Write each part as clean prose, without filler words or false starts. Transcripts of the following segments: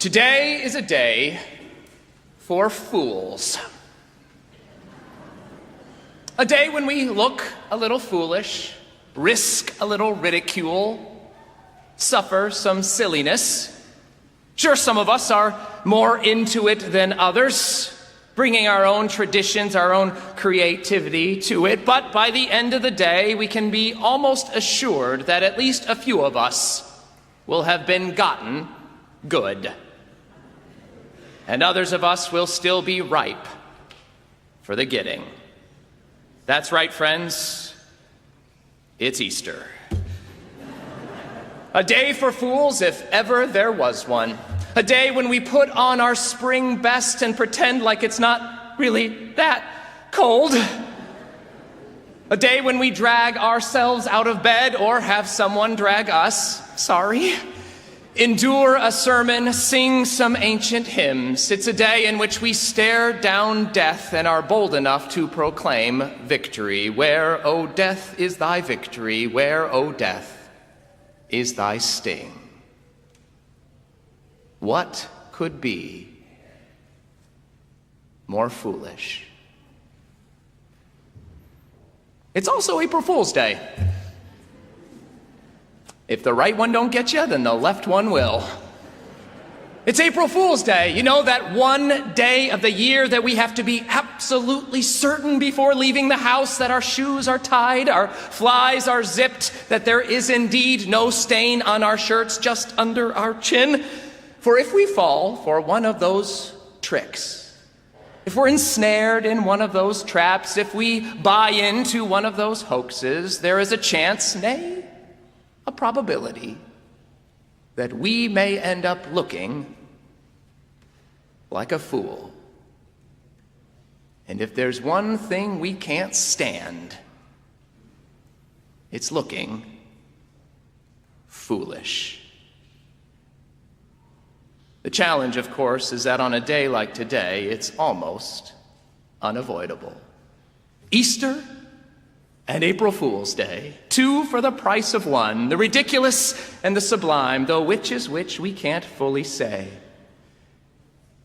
Today is a day for fools. A day when we look a little foolish, risk a little ridicule, suffer some silliness. Sure, some of us are more into it than others, bringing our own traditions, our own creativity to it. But by the end of the day, we can be almost assured that at least a few of us will have been gotten good. And others of us will still be ripe for the getting. That's right, friends. It's Easter. A day for fools, if ever there was one. A day when we put on our spring best and pretend like it's not really that cold. A day when we drag ourselves out of bed or have someone drag us. Sorry. Endure a sermon, sing some ancient hymns. It's a day in which we stare down death and are bold enough to proclaim victory. Where, O death, is thy victory? Where, O death, is thy sting? What could be more foolish? It's also April Fool's Day. If the right one don't get you, then the left one will. It's April Fool's Day. You know, that one day of the year that we have to be absolutely certain before leaving the house that our shoes are tied, our flies are zipped, that there is indeed no stain on our shirts just under our chin. For if we fall for one of those tricks, if we're ensnared in one of those traps, if we buy into one of those hoaxes, there is a chance, nay, a probability that we may end up looking like a fool. And if there's one thing we can't stand, it's looking foolish. The challenge, of course, is that on a day like today, it's almost unavoidable. Easter and April Fool's Day, two for the price of one, the ridiculous and the sublime, though which is which we can't fully say.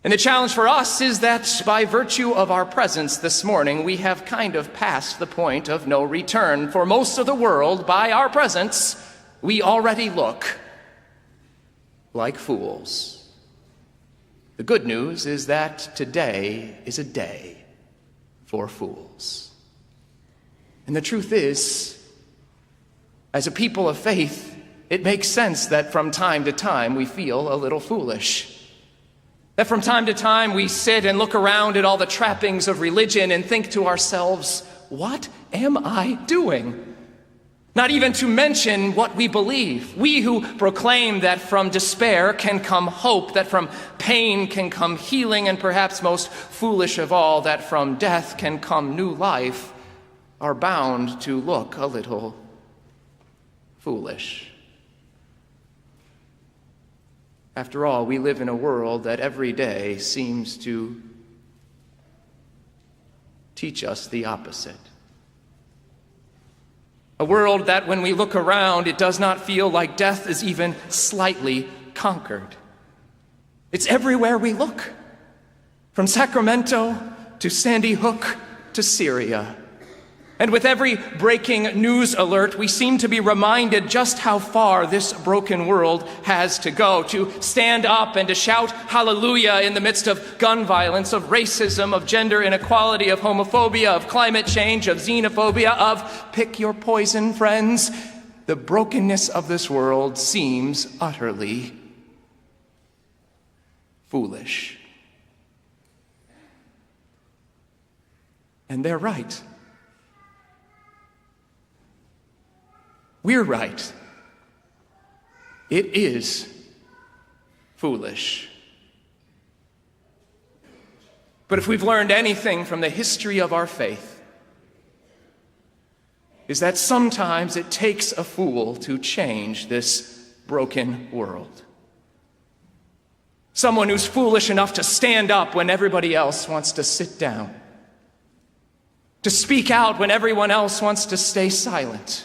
And the challenge for us is that by virtue of our presence this morning, we have kind of passed the point of no return. For most of the world, by our presence, we already look like fools. The good news is that today is a day for fools. And the truth is, as a people of faith, it makes sense that from time to time we feel a little foolish. That from time to time we sit and look around at all the trappings of religion and think to ourselves, what am I doing? Not even to mention what we believe. We who proclaim that from despair can come hope, that from pain can come healing, and perhaps most foolish of all, that from death can come new life, are bound to look a little foolish. After all, we live in a world that every day seems to teach us the opposite. A world that when we look around, it does not feel like death is even slightly conquered. It's everywhere we look, from Sacramento to Sandy Hook to Syria. And with every breaking news alert, we seem to be reminded just how far this broken world has to go. To stand up and to shout hallelujah in the midst of gun violence, of racism, of gender inequality, of homophobia, of climate change, of xenophobia, of pick your poison, friends. The brokenness of this world seems utterly foolish. And they're right. We're right. It is foolish. But if we've learned anything from the history of our faith, is that sometimes it takes a fool to change this broken world. Someone who's foolish enough to stand up when everybody else wants to sit down, to speak out when everyone else wants to stay silent,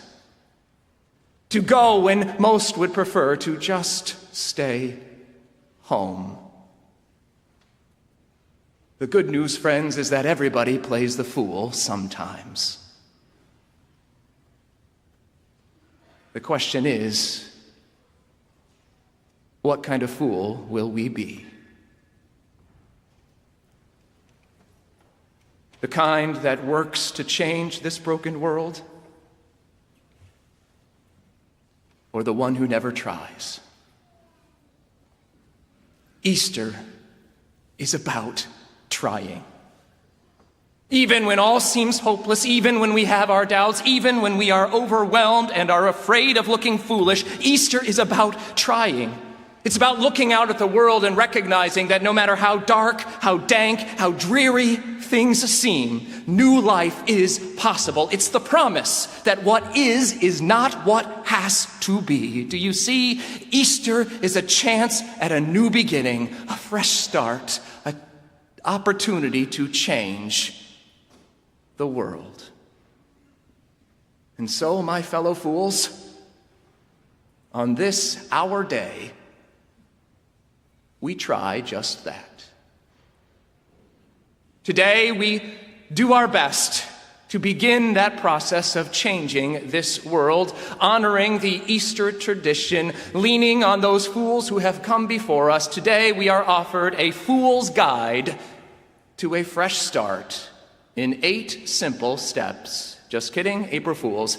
to go when most would prefer to just stay home. The good news, friends, is that everybody plays the fool sometimes. The question is, what kind of fool will we be? The kind that works to change this broken world? Or the one who never tries? Easter is about trying. Even when all seems hopeless, even when we have our doubts, even when we are overwhelmed and are afraid of looking foolish, Easter is about trying. It's about looking out at the world and recognizing that no matter how dark, how dank, how dreary things seem, new life is possible. It's the promise that what is not what has to be. Do you see? Easter is a chance at a new beginning, a fresh start, an opportunity to change the world. And so, my fellow fools, on this our day, we try just that. Today, we do our best to begin that process of changing this world, honoring the Easter tradition, leaning on those fools who have come before us. Today, we are offered a fool's guide to a fresh start in 8 simple steps. Just kidding, April Fools.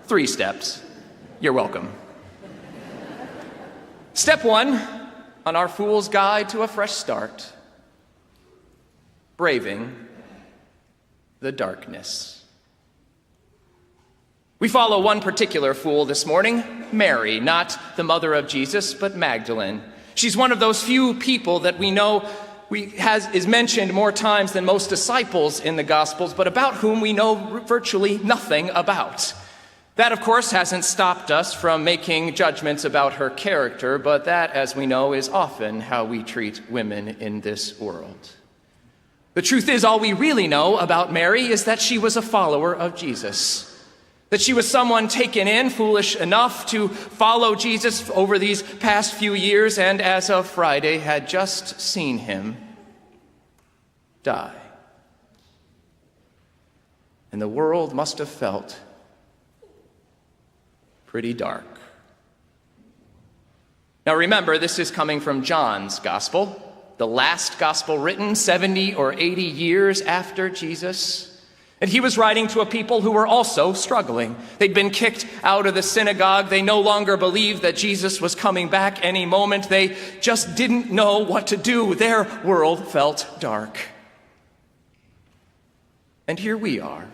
3 steps. You're welcome. Step 1 on our Fool's Guide to a Fresh Start: braving the darkness. We follow one particular fool this morning, Mary, not the mother of Jesus, but Magdalene. She's one of those few people that we know is mentioned more times than most disciples in the Gospels, but about whom we know virtually nothing about. That, of course, hasn't stopped us from making judgments about her character, but that, as we know, is often how we treat women in this world. The truth is, all we really know about Mary is that she was a follower of Jesus, that she was someone taken in, foolish enough to follow Jesus over these past few years, and as of Friday had just seen him die. And the world must have felt pretty dark. Now remember, this is coming from John's gospel, the last gospel written 70 or 80 years after Jesus. And he was writing to a people who were also struggling. They'd been kicked out of the synagogue. They no longer believed that Jesus was coming back any moment. They just didn't know what to do. Their world felt dark. And here we are.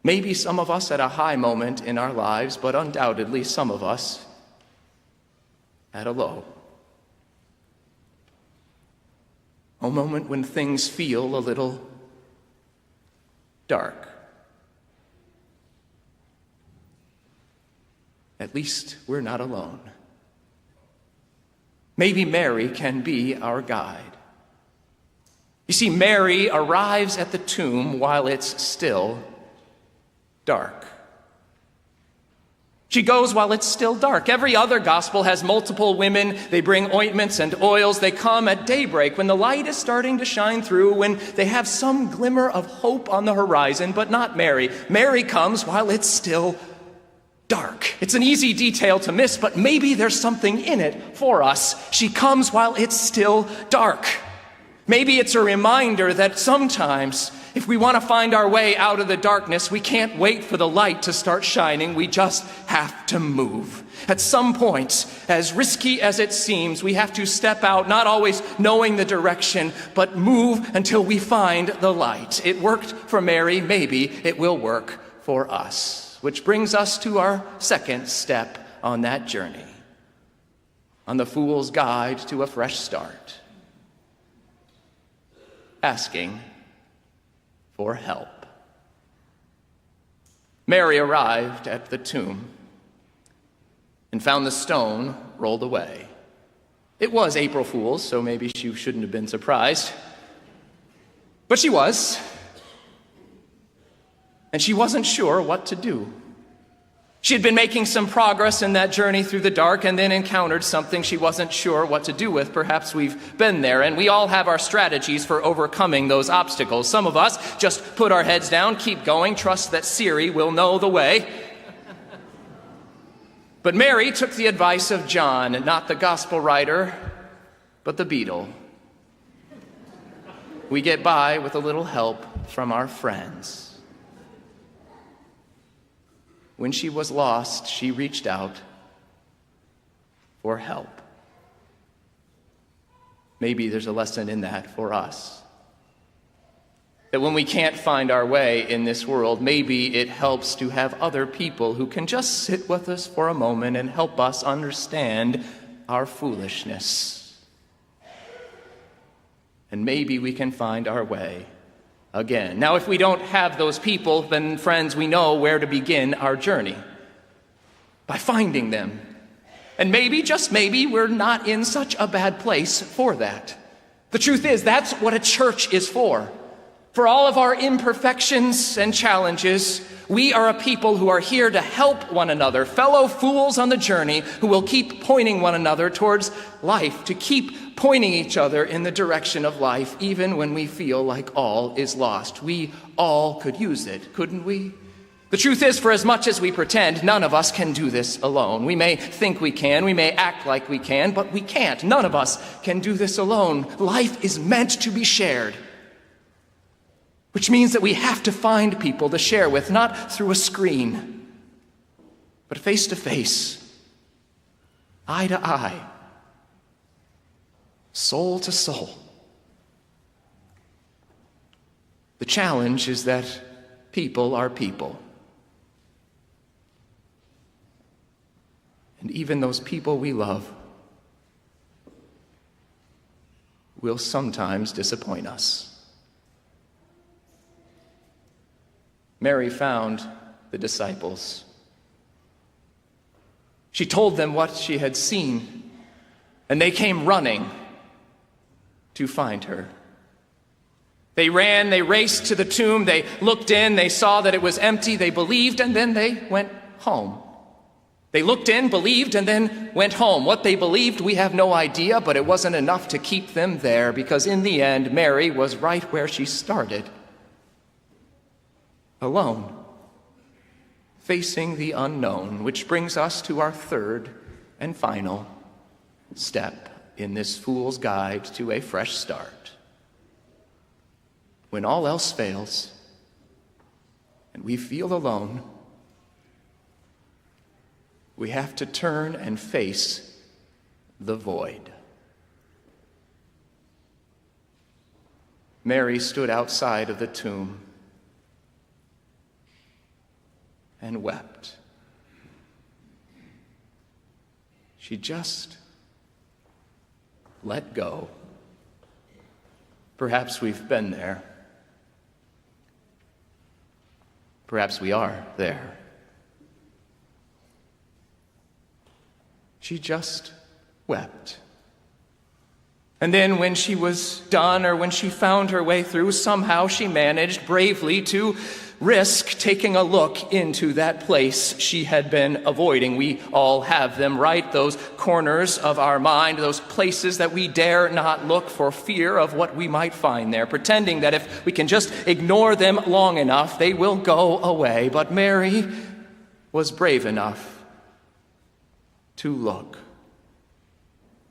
Maybe some of us at a high moment in our lives, but undoubtedly some of us at a low. A moment when things feel a little dark. At least we're not alone. Maybe Mary can be our guide. You see, Mary arrives at the tomb while it's still dark. She goes while it's still dark. Every other gospel has multiple women. They bring ointments and oils. They come at daybreak when the light is starting to shine through, when they have some glimmer of hope on the horizon, but not Mary. Mary comes while it's still dark. It's an easy detail to miss, but maybe there's something in it for us. She comes while it's still dark. Maybe it's a reminder that sometimes, if we want to find our way out of the darkness, we can't wait for the light to start shining. We just have to move. At some point, as risky as it seems, we have to step out, not always knowing the direction, but move until we find the light. It worked for Mary. Maybe it will work for us. Which brings us to our second step on that journey, on the Fool's Guide to a Fresh Start: asking for help. Mary arrived at the tomb and found the stone rolled away. It was April Fool's, so maybe she shouldn't have been surprised. But she was. And she wasn't sure what to do. She had been making some progress in that journey through the dark and then encountered something she wasn't sure what to do with. Perhaps we've been there, and we all have our strategies for overcoming those obstacles. Some of us just put our heads down, keep going, trust that Siri will know the way. But Mary took the advice of John, not the gospel writer, but the beetle. We get by with a little help from our friends. When she was lost, she reached out for help. Maybe there's a lesson in that for us. That when we can't find our way in this world, maybe it helps to have other people who can just sit with us for a moment and help us understand our foolishness. And maybe we can find our way again. Now, if we don't have those people, then, friends, we know where to begin our journey. By finding them. And maybe, just maybe, we're not in such a bad place for that. The truth is, that's what a church is for. For all of our imperfections and challenges, we are a people who are here to help one another, fellow fools on the journey who will keep pointing one another towards life, to keep pointing each other in the direction of life, even when we feel like all is lost. We all could use it, couldn't we? The truth is, for as much as we pretend, none of us can do this alone. We may think we can, we may act like we can, but we can't. None of us can do this alone. Life is meant to be shared. Which means that we have to find people to share with, not through a screen, but face to face, eye to eye, soul to soul. The challenge is that people are people. And even those people we love will sometimes disappoint us. Mary found the disciples. She told them what she had seen, and they came running to find her. They ran, they raced to the tomb, they looked in, they saw that it was empty, they believed, and then they went home. They looked in, believed, and then went home. What they believed, we have no idea, but it wasn't enough to keep them there, because in the end, Mary was right where she started. Alone, facing the unknown, which brings us to our third and final step in this fool's guide to a fresh start. When all else fails and we feel alone, we have to turn and face the void. Mary stood outside of the tomb and wept. She just let go. Perhaps we've been there. Perhaps we are there. She just wept. And then when she was done, or when she found her way through, somehow she managed bravely to risk taking a look into that place she had been avoiding. We all have them, right? Those corners of our mind, those places that we dare not look for fear of what we might find there, pretending that if we can just ignore them long enough, they will go away. But Mary was brave enough to look.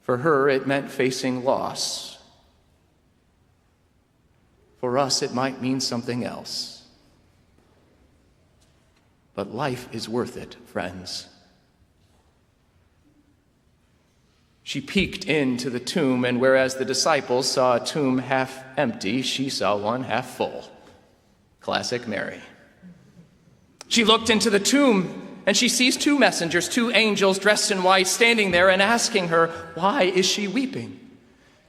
For her, it meant facing loss. For us, it might mean something else. But life is worth it, friends. She peeked into the tomb, and whereas the disciples saw a tomb half empty, she saw one half full. Classic Mary. She looked into the tomb, and she sees two messengers, two angels dressed in white, standing there and asking her, why is she weeping?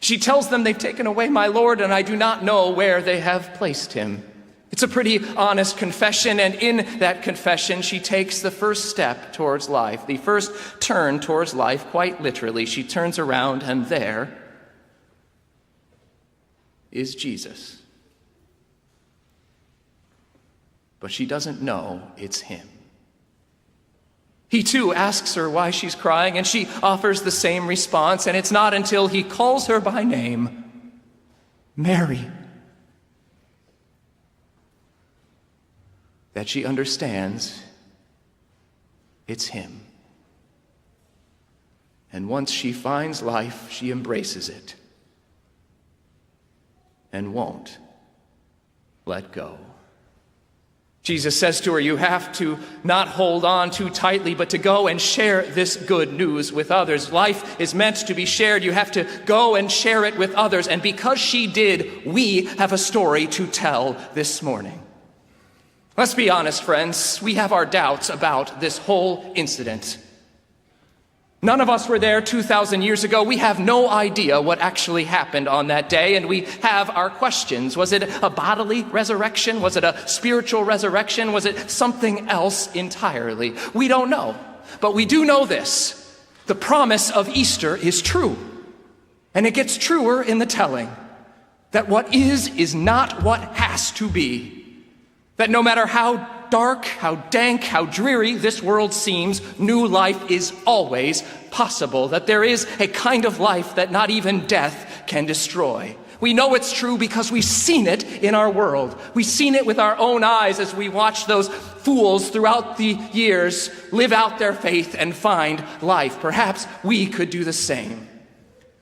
She tells them, they've taken away my Lord, and I do not know where they have placed him. It's a pretty honest confession, and in that confession, she takes the first step towards life, the first turn towards life, quite literally. She turns around, and there is Jesus. But she doesn't know it's him. He too asks her why she's crying, and she offers the same response, and it's not until he calls her by name, Mary, that she understands it's him. And once she finds life, she embraces it and won't let go. Jesus says to her, you have to not hold on too tightly, but to go and share this good news with others. Life is meant to be shared. You have to go and share it with others. And because she did, we have a story to tell this morning. Let's be honest, friends. We have our doubts about this whole incident. None of us were there 2,000 years ago. We have no idea what actually happened on that day, and we have our questions. Was it a bodily resurrection? Was it a spiritual resurrection? Was it something else entirely? We don't know, but we do know this. The promise of Easter is true, and it gets truer in the telling, that what is not what has to be. That no matter how dark, how dank, how dreary this world seems, new life is always possible. That there is a kind of life that not even death can destroy. We know it's true because we've seen it in our world. We've seen it with our own eyes as we watch those fools throughout the years live out their faith and find life. Perhaps we could do the same.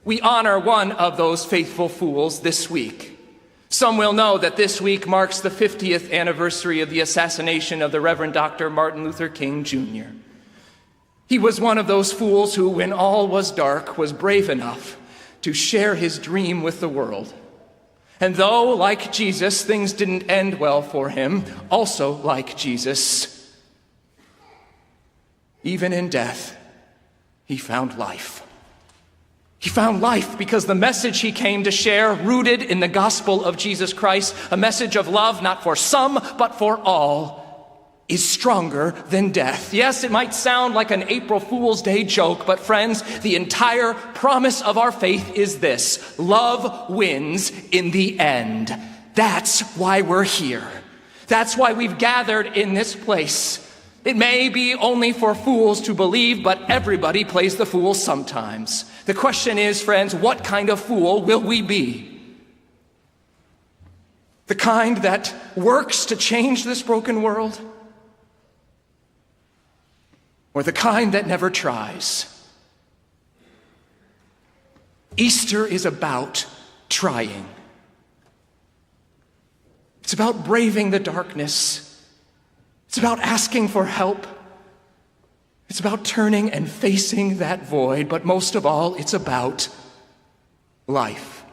We honor one of those faithful fools this week. Some will know that this week marks the 50th anniversary of the assassination of the Reverend Dr. Martin Luther King Jr. He was one of those fools who, when all was dark, was brave enough to share his dream with the world. And though, like Jesus, things didn't end well for him, also like Jesus, even in death, he found life. He found life because the message he came to share, rooted in the gospel of Jesus Christ, a message of love not for some but for all, is stronger than death. Yes, it might sound like an April Fool's Day joke, but friends, the entire promise of our faith is this: love wins in the end. That's why we're here. That's why we've gathered in this place. It may be only for fools to believe, but everybody plays the fool sometimes. The question is, friends, what kind of fool will we be? The kind that works to change this broken world? Or the kind that never tries? Easter is about trying. It's about braving the darkness. It's about asking for help. It's about turning and facing that void, but most of all, it's about life.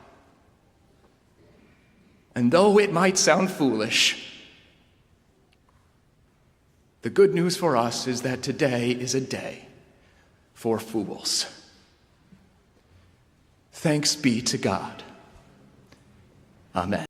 And though it might sound foolish, the good news for us is that today is a day for fools. Thanks be to God. Amen.